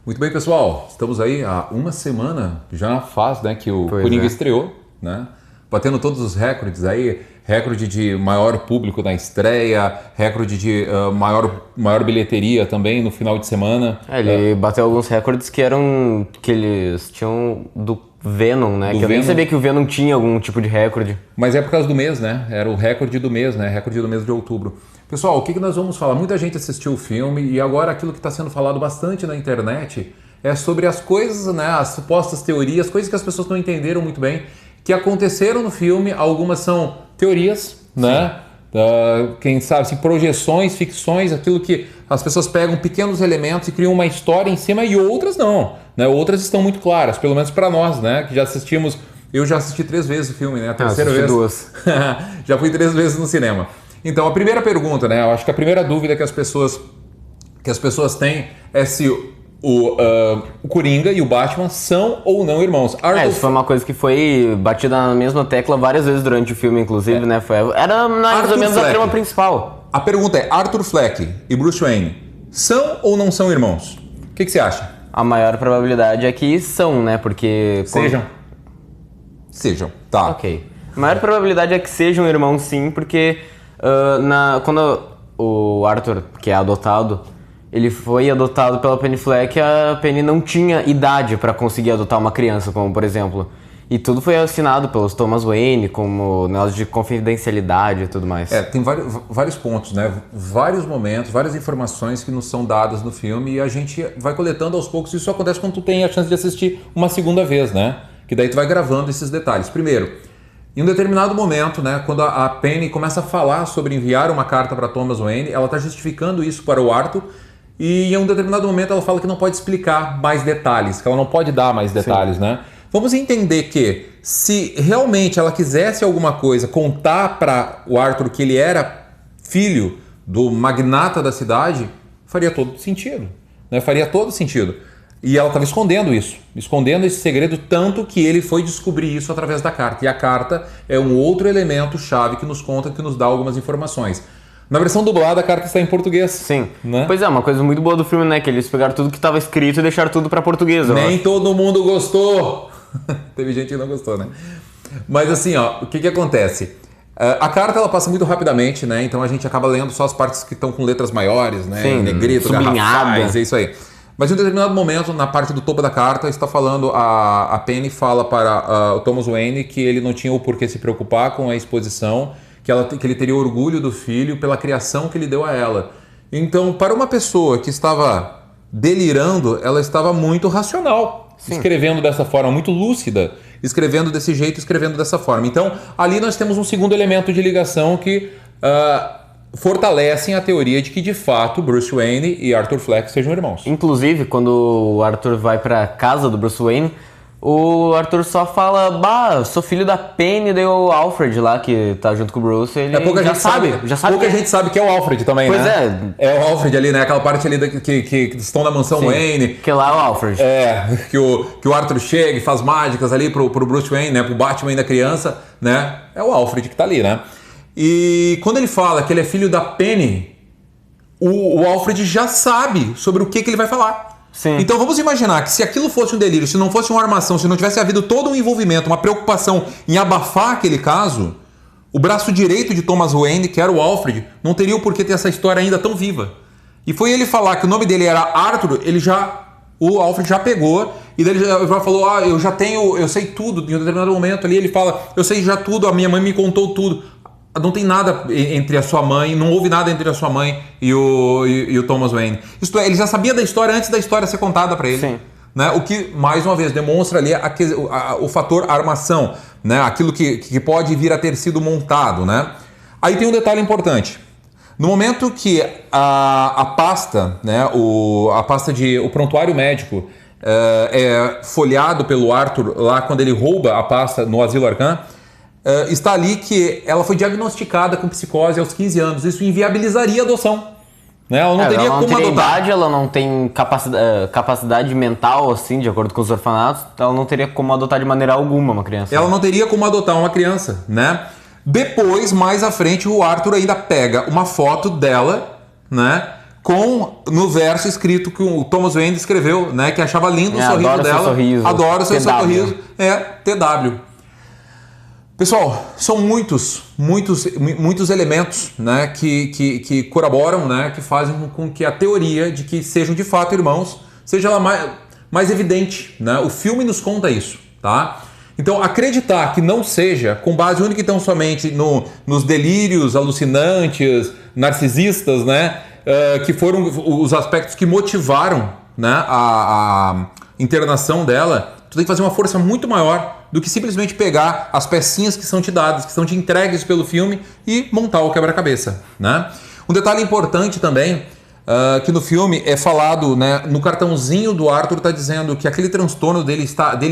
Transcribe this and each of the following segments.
Muito bem, pessoal. Estamos aí há uma semana, já faz, né, que o Coringa estreou, né? Batendo todos os recordes aí, recorde de maior público na estreia, recorde de maior bilheteria também no final de semana. Ele bateu alguns recordes que eles tinham do Venom, né? Eu nem sabia que o Venom tinha algum tipo de recorde. Mas é por causa do mês, né? Era o recorde do mês, né? Recorde do mês de outubro. Pessoal, o que nós vamos falar? Muita gente assistiu o filme e agora aquilo que está sendo falado bastante na internet é sobre as coisas, né? As supostas teorias, coisas que as pessoas não entenderam muito bem, que aconteceram no filme. Algumas são teorias, né? Quem sabe, assim, projeções, ficções, aquilo que as pessoas pegam pequenos elementos e criam uma história em cima, e outras não, né? Outras estão muito claras, pelo menos para nós, né? Que já assistimos. Eu já assisti 3 vezes o filme, né? A terceira vez. 2. Já fui 3 vezes no cinema. Então, a primeira pergunta, né? Eu acho que a primeira dúvida que as pessoas têm é se o Coringa e o Batman são ou não irmãos. Isso foi uma coisa que foi batida na mesma tecla várias vezes durante o filme, inclusive, né? Era mais ou menos a trama principal. A pergunta é, Arthur Fleck e Bruce Wayne são ou não são irmãos? O que você acha? A maior probabilidade é que são, né? Porque... Sejam, tá. Ok. A maior probabilidade é que sejam irmãos, sim, porque quando o Arthur, que é adotado, ele foi adotado pela Penny Fleck, a Penny não tinha idade para conseguir adotar uma criança, como por exemplo. E tudo foi assinado pelos Thomas Wayne, como negócio de confidencialidade e tudo mais. Tem vários pontos, né? Vários momentos, várias informações que nos são dadas no filme e a gente vai coletando aos poucos. Isso acontece quando tu tem a chance de assistir uma segunda vez, né? Que daí tu vai gravando esses detalhes. Primeiro, em um determinado momento, né, quando a Penny começa a falar sobre enviar uma carta para Thomas Wayne, ela está justificando isso para o Arthur. E em um determinado momento ela fala que não pode explicar mais detalhes, que ela não pode dar mais detalhes, né? Vamos entender que se realmente ela quisesse alguma coisa, contar para o Arthur que ele era filho do magnata da cidade, faria todo sentido, né? Faria todo sentido. E ela estava escondendo isso, escondendo esse segredo, tanto que ele foi descobrir isso através da carta. E a carta é um outro elemento chave que nos conta, que nos dá algumas informações. Na versão dublada, a carta está em português. Sim. Né? Pois é, uma coisa muito boa do filme, né? Que eles pegaram tudo que estava escrito e deixaram tudo para português. Nem todo mundo gostou. Teve gente que não gostou, né? Mas assim, ó, o que acontece? A carta, ela passa muito rapidamente, né? Então a gente acaba lendo só as partes que estão com letras maiores, né? Sim, em negrito, garrafais, é isso aí. Mas em um determinado momento, na parte do topo da carta, está falando, a Penny fala para o Thomas Wayne que ele não tinha o porquê se preocupar com a exposição, que ele teria orgulho do filho pela criação que ele deu a ela. Então, para uma pessoa que estava delirando, ela estava muito racional, escrevendo dessa forma, muito lúcida, escrevendo desse jeito, escrevendo dessa forma. Então, ali nós temos um segundo elemento de ligação que fortalecem a teoria de que, de fato, Bruce Wayne e Arthur Fleck sejam irmãos. Inclusive, quando o Arthur vai pra casa do Bruce Wayne, o Arthur só fala, sou filho da Penny, e daí o Alfred lá, que tá junto com o Bruce, ele já sabe. Pouca gente sabe que é o Alfred também, pois né? É o Alfred ali, né? Aquela parte ali que estão na mansão Wayne. Que lá é o Alfred. Que o Arthur chega e faz mágicas ali pro Bruce Wayne, né? Pro Batman da criança, né? É o Alfred que tá ali, né? E quando ele fala que ele é filho da Penny, o Alfred já sabe sobre o que ele vai falar. Sim. Então vamos imaginar que se aquilo fosse um delírio, se não fosse uma armação, se não tivesse havido todo um envolvimento, uma preocupação em abafar aquele caso, o braço direito de Thomas Wayne, que era o Alfred, não teria o porquê ter essa história ainda tão viva. E foi ele falar que o nome dele era Arthur, o Alfred já pegou, e daí ele já falou, eu sei tudo. Em um determinado momento ali ele fala, eu sei já tudo, a minha mãe me contou tudo. Não tem nada entre a sua mãe, não houve nada entre a sua mãe e o Thomas Wayne. Isto é, ele já sabia da história antes da história ser contada para ele. Sim. Né? O que, mais uma vez, demonstra ali o fator armação, né? Aquilo que pode vir a ter sido montado. Né? Aí tem um detalhe importante. No momento que a pasta, né? a pasta o prontuário médico é folheado pelo Arthur lá quando ele rouba a pasta no Asilo Arkham, está ali que ela foi diagnosticada com psicose aos 15 anos. Isso inviabilizaria a adoção. Né? Ela não teria como adotar. Idade, ela não tem capacidade mental, assim, de acordo com os orfanatos, ela não teria como adotar de maneira alguma uma criança. Ela não teria como adotar uma criança, né? Depois, mais à frente, o Arthur ainda pega uma foto dela, né? com no verso escrito que o Thomas Wayne escreveu, né? Que achava lindo o sorriso adoro dela. seu sorriso. Adoro seu TW. sorriso. É, TW. Pessoal, são muitos elementos, né, que corroboram, né, que fazem com que a teoria de que sejam de fato irmãos seja ela mais evidente, né? O filme nos conta isso, tá? Então, acreditar que não seja com base única e tão somente nos delírios alucinantes, narcisistas, né, que foram os aspectos que motivaram, né, a internação dela, tu tem que fazer uma força muito maior do que simplesmente pegar as pecinhas que são te dadas, que são te entregues pelo filme e montar o quebra-cabeça, né? Um detalhe importante também, que no filme é falado, né, no cartãozinho do Arthur está dizendo que aquele transtorno dele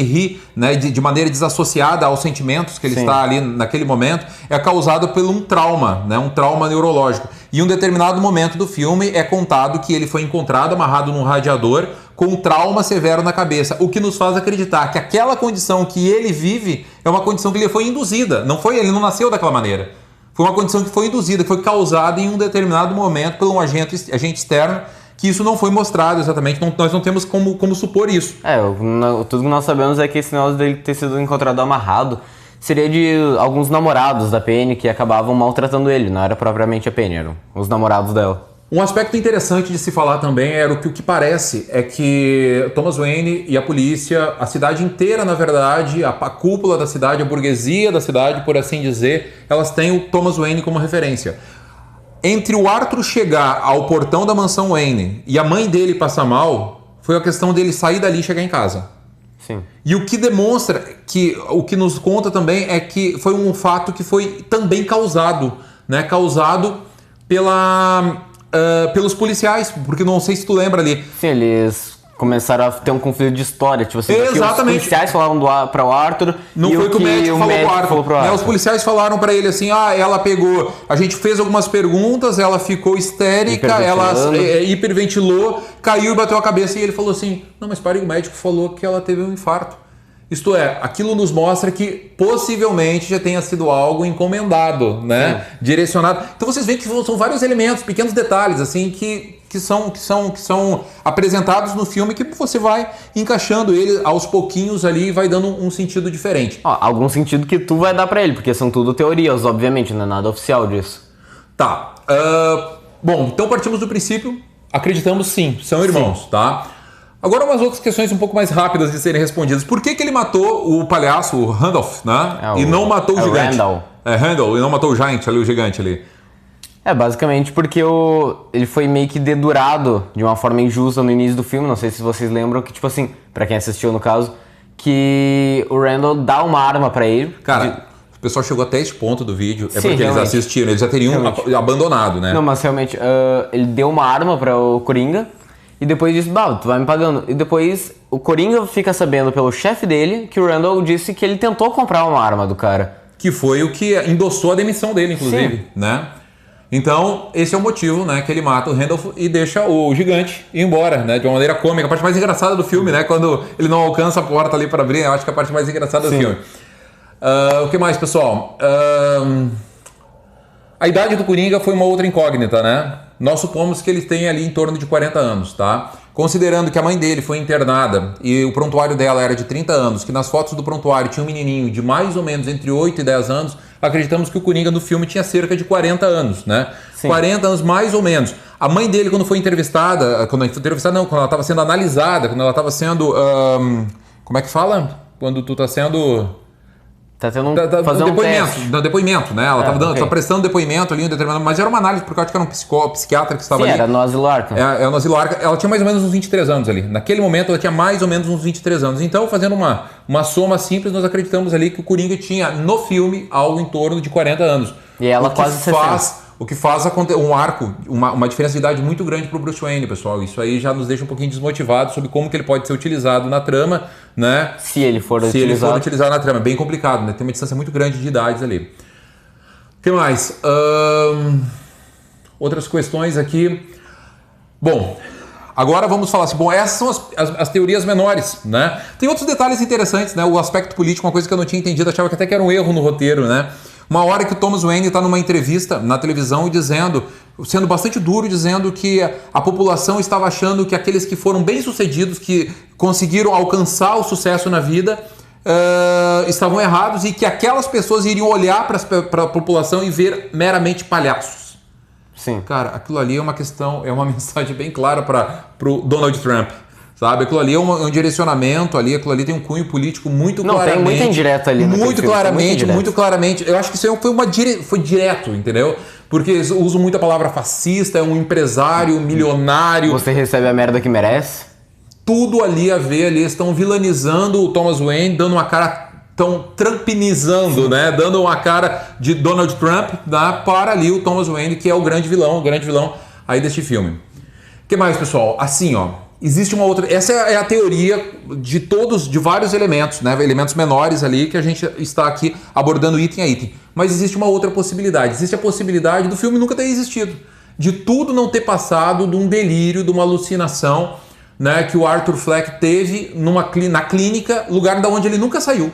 rir, né, de maneira desassociada aos sentimentos que ele está ali naquele momento, é causado por um trauma, né, um trauma neurológico. E em um determinado momento do filme é contado que ele foi encontrado amarrado num radiador com um trauma severo na cabeça, o que nos faz acreditar que aquela condição que ele vive é uma condição que lhe foi induzida, ele não nasceu daquela maneira. Foi uma condição que foi induzida, que foi causada em um determinado momento por um agente externo, que isso não foi mostrado exatamente, nós não temos como supor isso. Tudo que nós sabemos é que esse negócio dele ter sido encontrado amarrado seria de alguns namorados da Penny que acabavam maltratando ele, não era propriamente a Penny, eram os namorados dela. Um aspecto interessante de se falar também era o que parece é que Thomas Wayne e a polícia, a cidade inteira, na verdade, a cúpula da cidade, a burguesia da cidade, por assim dizer, elas têm o Thomas Wayne como referência. Entre o Arthur chegar ao portão da mansão Wayne e a mãe dele passar mal, foi a questão dele sair dali e chegar em casa. Sim. E o que demonstra, o que nos conta também é que foi um fato que foi também causado, né? Causado pelos policiais, porque não sei se tu lembra ali. Sim, eles começaram a ter um conflito de história, tipo assim, exatamente. Os policiais falaram para o Arthur não foi que o médico falou pro Arthur. Os policiais falaram para ele assim, ela pegou, a gente fez algumas perguntas, ela ficou histérica, ela hiperventilou, caiu e bateu a cabeça e ele falou assim, não, mas pare, o médico falou que ela teve um infarto. Isto é, aquilo nos mostra que possivelmente já tenha sido algo encomendado, né? Sim. Direcionado. Então vocês veem que são vários elementos, pequenos detalhes, assim, que são apresentados no filme que você vai encaixando ele aos pouquinhos ali e vai dando um sentido diferente. Algum sentido que tu vai dar pra ele, porque são tudo teorias, obviamente, não é nada oficial disso. Tá. Bom, então partimos do princípio, acreditamos sim, são irmãos, sim. Tá? Agora umas outras questões um pouco mais rápidas de serem respondidas. Por que ele matou o palhaço, o Randolph, né? E não matou o gigante? Randall, e não matou o Giant ali, o gigante ali. Basicamente porque ele foi meio que dedurado de uma forma injusta no início do filme. Não sei se vocês lembram que, tipo assim, pra quem assistiu no caso, que o Randall dá uma arma pra ele. Cara, o pessoal chegou até esse ponto do vídeo, porque realmente. Eles assistiram, eles já teriam abandonado, né? Não, mas realmente, ele deu uma arma para o Coringa e depois disse, tu vai me pagando. E depois o Coringa fica sabendo pelo chefe dele que o Randall disse que ele tentou comprar uma arma do cara. Que foi o que endossou a demissão dele, inclusive, sim. Né? Então, esse é o motivo, né, que ele mata o Randolph e deixa o gigante ir embora, né, de uma maneira cômica. A parte mais engraçada do filme, né, quando ele não alcança a porta ali para abrir, eu acho que é a parte mais engraçada do filme. O que mais, pessoal? A idade do Coringa foi uma outra incógnita, né? Nós supomos que ele tem ali em torno de 40 anos, tá? Considerando que a mãe dele foi internada e o prontuário dela era de 30 anos, que nas fotos do prontuário tinha um menininho de mais ou menos entre 8 e 10 anos, acreditamos que o Coringa no filme tinha cerca de 40 anos, né? Sim. 40 anos mais ou menos. A mãe dele, quando foi entrevistada, quando ela estava sendo analisada, quando ela estava sendo... como é que fala? Quando tu está sendo... Tá tendo um depoimento, né? Ela estava prestando depoimento ali, um determinado, mas era uma análise, porque eu acho que era um psiquiatra que estava ali. Era no Asilo Arkham. No Asilo Arkham. Ela tinha mais ou menos uns 23 anos ali. Naquele momento ela tinha mais ou menos uns 23 anos. Então, fazendo uma soma simples, nós acreditamos ali que o Coringa tinha, no filme, algo em torno de 40 anos. E ela quase 60. O que faz um arco, uma diferença de idade muito grande para o Bruce Wayne, pessoal. Isso aí já nos deixa um pouquinho desmotivados sobre como que ele pode ser utilizado na trama, né? Se ele for utilizado na trama. É bem complicado, né? Tem uma distância muito grande de idades ali. O que mais? Outras questões aqui. Bom, agora vamos falar assim, essas são as teorias menores, né? Tem outros detalhes interessantes, né? O aspecto político, uma coisa que eu não tinha entendido, achava que até que era um erro no roteiro, né? Uma hora que o Thomas Wayne está numa entrevista na televisão dizendo sendo bastante duro, dizendo que a população estava achando que aqueles que foram bem-sucedidos, que conseguiram alcançar o sucesso na vida, estavam errados e que aquelas pessoas iriam olhar para a população e ver meramente palhaços. Sim. Cara, aquilo ali é uma questão, é uma mensagem bem clara para o Donald Trump. Sabe, aquilo ali é um direcionamento ali, aquilo ali tem um cunho político muito claramente. Tem muita indireta ali. Muito claramente. Eu acho que isso foi direto, entendeu? Porque eles usam muito a palavra fascista, é um empresário milionário. Você recebe a merda que merece. Tudo ali a ver, ali estão vilanizando o Thomas Wayne, dando uma cara, estão trumpinizando, né? Dando uma cara de Donald Trump, né? Para ali o Thomas Wayne, que é o grande vilão aí deste filme. O que mais, pessoal? Assim, ó. Existe uma outra... Essa é a teoria de vários elementos, né? Elementos menores ali que a gente está aqui abordando item a item. Mas existe uma outra possibilidade. Existe a possibilidade do filme nunca ter existido. De tudo não ter passado de um delírio, de uma alucinação, né? Que o Arthur Fleck teve na clínica, lugar da onde ele nunca saiu.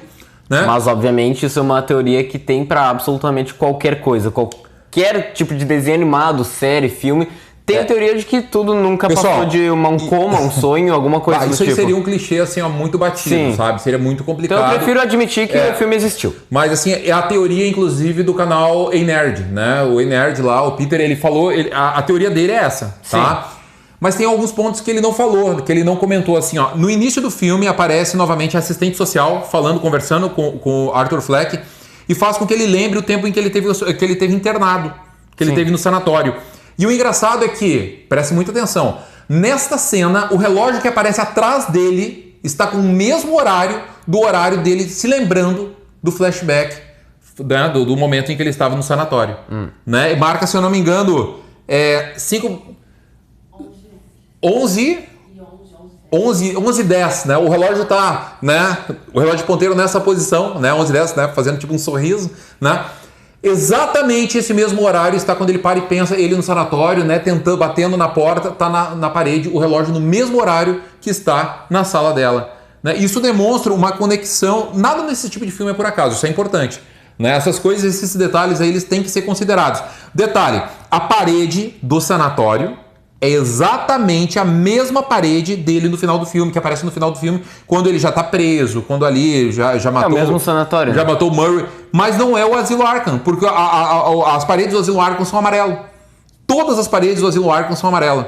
Né? Mas, obviamente, isso é uma teoria que tem para absolutamente qualquer coisa. Qualquer tipo de desenho animado, série, filme... Tem a teoria de que tudo nunca passou de um coma, um sonho, alguma coisa do tipo. Isso aí seria um clichê, assim, ó, muito batido, sim. Sabe? Seria muito complicado. Então eu prefiro admitir que o filme existiu. Mas, assim, é a teoria, inclusive, do canal Ei Nerd, né? O Ei Nerd lá, o Peter, ele falou... A teoria dele é essa, tá? Sim. Mas tem alguns pontos que ele não falou, que ele não comentou, assim, ó. No início do filme aparece novamente a assistente social conversando com o Arthur Fleck e faz com que ele lembre o tempo em que ele teve internado, que ele teve no sanatório. E o engraçado é que, preste muita atenção, nesta cena, o relógio que aparece atrás dele está com o mesmo horário do horário dele se lembrando do flashback, né, do momento em que ele estava no sanatório. Né? E marca, se eu não me engano, 11h10, né? O relógio tá, né? O relógio ponteiro nessa posição, né? 11h10, né? Fazendo tipo um sorriso, né? Exatamente esse mesmo horário está quando ele para e pensa, ele no sanatório, né, batendo na porta, tá na parede, o relógio no mesmo horário que está na sala dela. Né? Isso demonstra uma conexão, nada nesse tipo de filme é por acaso, isso é importante. Né? Essas coisas, esses detalhes aí, eles têm que ser considerados. Detalhe, a parede do sanatório é exatamente a mesma parede dele no final do filme, que aparece no final do filme, quando ele já tá preso, quando ali já matou... É o mesmo sanatório. Já matou o Murray, mas não é o Asilo Arkham, porque as paredes do Asilo Arkham são amarelo. Todas as paredes do Asilo Arkham são amarelas.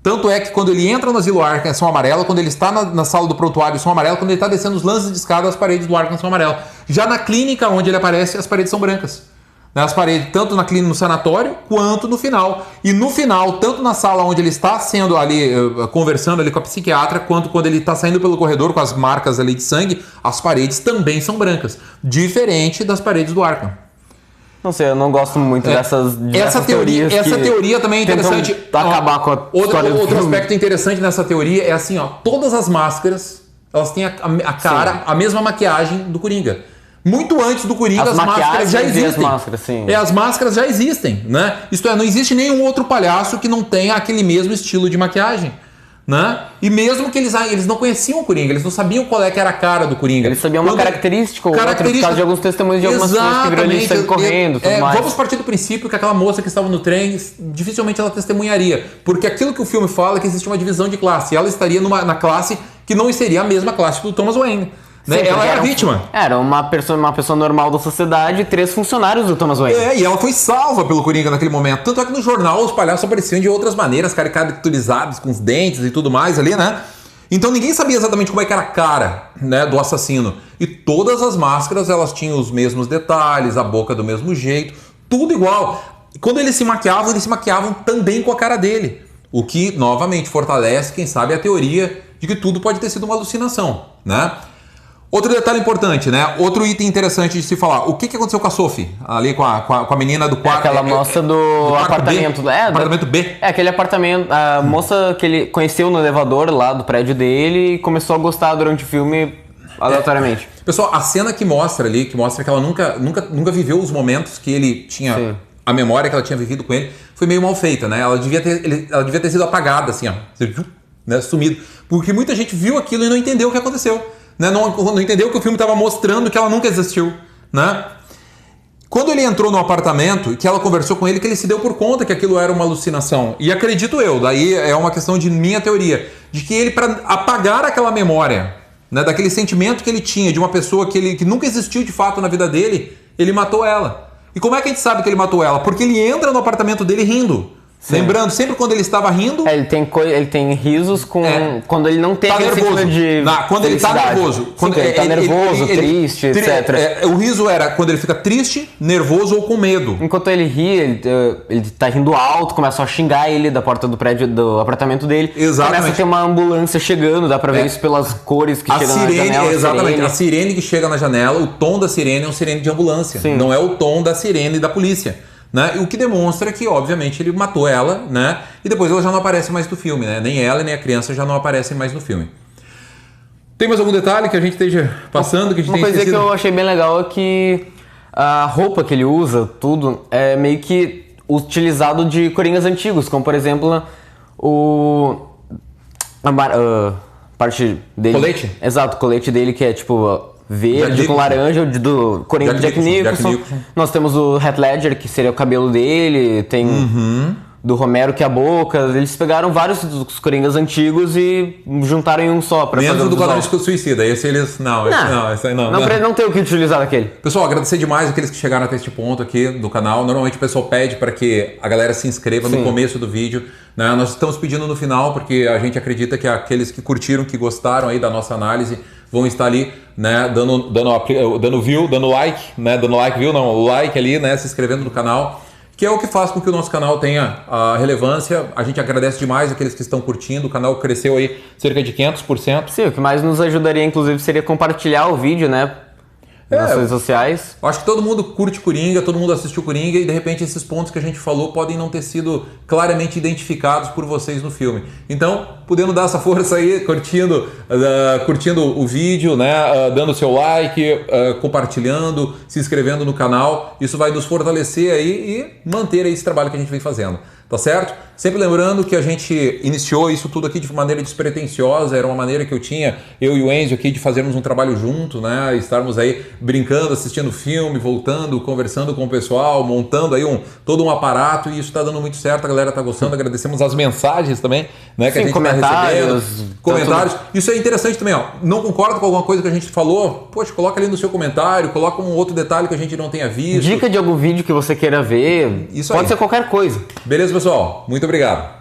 Tanto é que quando ele entra no Asilo Arkham são amarelas, quando ele está na sala do prontuário são amarelas, quando ele está descendo os lances de escada, as paredes do Arkham são amarelas. Já na clínica onde ele aparece, as paredes são brancas. As paredes, tanto na clínica, no sanatório, quanto no final. E no final, tanto na sala onde ele está sendo ali, conversando ali com a psiquiatra, quanto quando ele está saindo pelo corredor com as marcas ali de sangue, as paredes também são brancas. Diferente das paredes do Arkham. Não sei, eu não gosto muito dessas teorias. Essa teoria também é interessante. Acabar com a história do outro filme. aspecto interessante nessa teoria é assim, ó, todas as máscaras, elas têm a cara, sim, a mesma maquiagem do Coringa. Muito antes do Coringa, as máscaras já existem. As máscaras, sim. As máscaras já existem, né? Isto é, não existe nenhum outro palhaço que não tenha aquele mesmo estilo de maquiagem, né? E mesmo que eles não conheciam o Coringa, eles não sabiam qual é que era a cara do Coringa. Eles sabiam uma característica ou outra por causa de alguns testemunhos de algumas pessoas que viram ali sangue correndo, tudo mais. Vamos partir do princípio que aquela moça que estava no trem, dificilmente ela testemunharia, porque aquilo que o filme fala é que existe uma divisão de classe, e ela estaria na classe que não seria a mesma classe do Thomas Wayne. Né? Sim, ela era vítima. Era uma pessoa normal da sociedade e 3 funcionários do Thomas Wayne. E ela foi salva pelo Coringa naquele momento. Tanto é que no jornal os palhaços apareciam de outras maneiras, caricaturizados, com os dentes e tudo mais ali, né? Então ninguém sabia exatamente como é que era a cara, né, do assassino. E todas as máscaras, elas tinham os mesmos detalhes, a boca do mesmo jeito, tudo igual. E quando eles se maquiavam também com a cara dele. O que, novamente, fortalece, quem sabe, a teoria de que tudo pode ter sido uma alucinação, né? Outro detalhe importante, né? Outro item interessante de se falar. O que aconteceu com a Sophie? Ali com a menina do quarto. Aquela moça do apartamento. Apartamento B. Aquele apartamento. A moça que ele conheceu no elevador lá do prédio dele e começou a gostar durante o filme aleatoriamente. Pessoal, a cena que mostra que ela nunca viveu os momentos que ele tinha... Sim. A memória que ela tinha vivido com ele foi meio mal feita, né? Ela devia ter sido apagada, assim, ó. Né? Sumido. Porque muita gente viu aquilo e não entendeu o que aconteceu. Né? Não entendeu que o filme estava mostrando que ela nunca existiu, né? Quando ele entrou no apartamento e que ela conversou com ele, que ele se deu por conta que aquilo era uma alucinação. E acredito eu, daí é uma questão de minha teoria, de que ele, para apagar aquela memória, né, daquele sentimento que ele tinha de uma pessoa que nunca existiu de fato na vida dele, ele matou ela. E como é que a gente sabe que ele matou ela? Porque ele entra no apartamento dele rindo. Sim. Lembrando, sempre quando ele estava rindo... ele tem risos quando ele não tem aquele sentimento de quando ele está nervoso. Quando ele está nervoso, triste, etc. O riso era quando ele fica triste, nervoso ou com medo. Enquanto ele ri, ele tá rindo alto, começa a xingar ele da porta do prédio, do apartamento dele. Exatamente. Começa a ter uma ambulância chegando, dá pra ver isso pelas cores que chegam na janela. Exatamente, a sirene que chega na janela, o tom da sirene é um sirene de ambulância. Sim. Não é o tom da sirene da polícia. Né? O que demonstra que, obviamente, ele matou ela, né? E depois ela já não aparece mais no filme, né? Nem ela nem a criança já não aparecem mais no filme. Tem mais algum detalhe que a gente esteja passando? Que a gente Uma coisa que eu achei bem legal é que a roupa que ele usa, tudo, é meio que utilizado de coringas antigos, como por exemplo a parte dele. Colete? Exato, o colete dele que é tipo verde com laranja, do Coringa do Jack Nicholson. Nós temos o Heath Ledger, que seria o cabelo dele, tem do Romero, que é a boca. Eles pegaram vários dos Coringas antigos e juntaram em um só. Menos do Quadrão Suicida, esse eles... Não. Não tem o que utilizar daquele. Pessoal, agradecer demais aqueles que chegaram até este ponto aqui do canal. Normalmente o pessoal pede para que a galera se inscreva no começo do vídeo. Né? Nós estamos pedindo no final, porque a gente acredita que aqueles que curtiram, que gostaram aí da nossa análise, vão estar ali, né, dando view, dando like, né, o like ali, né, se inscrevendo no canal, que é o que faz com que o nosso canal tenha a relevância. A gente agradece demais aqueles que estão curtindo, o canal cresceu aí cerca de 500%. Sim, o que mais nos ajudaria, inclusive, seria compartilhar o vídeo, né, nas redes sociais. Acho que todo mundo curte Coringa, todo mundo assistiu Coringa e de repente esses pontos que a gente falou podem não ter sido claramente identificados por vocês no filme. Então, podendo dar essa força aí, curtindo o vídeo, né, dando seu like, compartilhando, se inscrevendo no canal, isso vai nos fortalecer aí e manter aí esse trabalho que a gente vem fazendo. Tá certo? Sempre lembrando que a gente iniciou isso tudo aqui de maneira despretensiosa, era uma maneira que eu e o Enzo aqui, de fazermos um trabalho junto, né? Estarmos aí brincando, assistindo filme, voltando, conversando com o pessoal, montando aí todo um aparato, e isso tá dando muito certo, a galera tá gostando. Agradecemos as mensagens também, né? Que a gente tá recebendo. Comentários. Isso é interessante também, ó. Não concorda com alguma coisa que a gente falou? Poxa, coloca ali no seu comentário, coloca um outro detalhe que a gente não tenha visto. Dica de algum vídeo que você queira ver. Isso pode ser qualquer coisa. Beleza, pessoal? Muito obrigado.